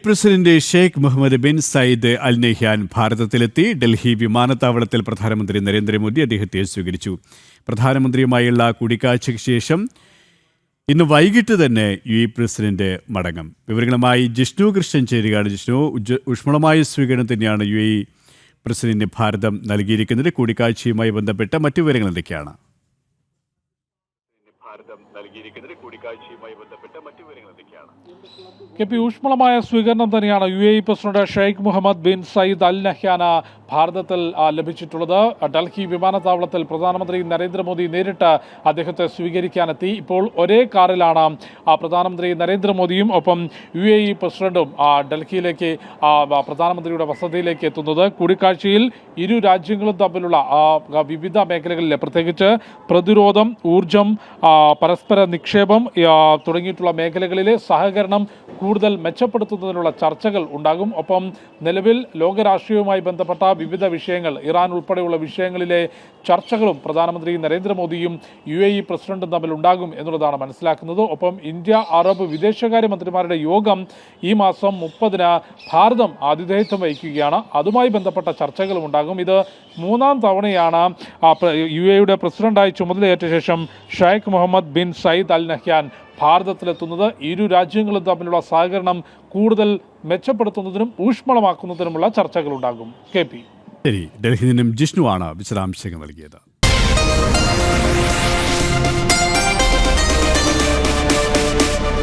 President Sheikh Mohamed bin Zayed Al Nahyan ഭാരതത്തിലെത്തി. Delhi വിമാനത്താവളത്തിൽ പ്രധാനമന്ത്രി നരേന്ദ്രമോദി അദ്ദേഹത്തെ സ്വീകരിച്ചു. പ്രധാനമന്ത്രിയുമായുള്ള കൂടിക്കാഴ്ചയ്ക്ക് ശേഷം ഇന്ന് വൈകിട്ട് തന്നെ പ്രസിഡന്റ് മടങ്ങും. വിവരങ്ങളുമായി ജിഷ്ണു കൃഷ്ണൻ ചേരുകയാണ്. ജിഷ്ണു, ഊഷ്മളമായ സ്വീകരണം തന്നെയാണ് പ്രസിഡന്റിന് ഭാരതം നൽകിയിരിക്കുന്നത്. കൂടിക്കാഴ്ചയുമായി ബന്ധപ്പെട്ട മറ്റു വിവരങ്ങൾ എന്തൊക്കെയാണ്? ഊഷ്മളമായ സ്വീകരണം തന്നെയാണ് president Sheikh Mohamed bin Zayed Al നഹ്യാന് ഭാരതത്തിൽ ലഭിച്ചിട്ടുള്ളത്. ഡൽഹി വിമാനത്താവളത്തിൽ പ്രധാനമന്ത്രി നരേന്ദ്രമോദി നേരിട്ട് അദ്ദേഹത്തെ സ്വീകരിക്കാനെത്തി. ഇപ്പോൾ ഒരേ കാറിലാണ് പ്രധാനമന്ത്രി നരേന്ദ്രമോദിയും ഒപ്പം പ്രസിഡന്റും ഡൽഹിയിലേക്ക് പ്രധാനമന്ത്രിയുടെ വസതിയിലേക്ക് എത്തുന്നത്. കൂടിക്കാഴ്ചയിൽ ഇരു രാജ്യങ്ങളും തമ്മിലുള്ള വിവിധ മേഖലകളിലെ പ്രത്യേകിച്ച് പ്രതിരോധം, ഊർജം, പരസ്പര നിക്ഷേപം തുടങ്ങിയിട്ടുള്ള മേഖലകളിലെ സഹകരണം കൂടുതൽ മെച്ചപ്പെടുത്തുന്നതിനുള്ള ചർച്ചകൾ ഉണ്ടാകും. ഒപ്പം നിലവിൽ ലോകരാഷ്ട്രീയവുമായി ബന്ധപ്പെട്ട വിവിധ വിഷയങ്ങൾ, ഇറാൻ ഉൾപ്പെടെയുള്ള വിഷയങ്ങളിലെ ചർച്ചകളും പ്രധാനമന്ത്രി നരേന്ദ്രമോദിയും പ്രസിഡന്റും തമ്മിൽ ഉണ്ടാകും എന്നുള്ളതാണ് മനസ്സിലാക്കുന്നത്. ഒപ്പം ഇന്ത്യ അറബ് വിദേശകാര്യമന്ത്രിമാരുടെ യോഗം ഈ മാസം 30-ന് ഭാരതം ആതിഥേയത്വം വഹിക്കുകയാണ്. അതുമായി ബന്ധപ്പെട്ട ചർച്ചകളും ഉണ്ടാകും. ഇത് മൂന്നാം തവണയാണ് യുടെ പ്രസിഡന്റായി ചുമതലയേറ്റ ശേഷം Sheikh Mohamed bin Zayed Al Nahyan ഭാരതത്തിലെത്തുന്നത്. ഇരു രാജ്യങ്ങളും തമ്മിലുള്ള സഹകരണം കൂടുതൽ മെച്ചപ്പെടുത്തുന്നതിനും ഊഷ്മളമാക്കുന്നതിനുമുള്ള ചർച്ചകളുണ്ടാകും. KP. ശരി, ഡൽഹിയിൽ നിന്നും ജിഷ്ണുവാണ് വിശദാംശങ്ങൾ നൽകിയത്.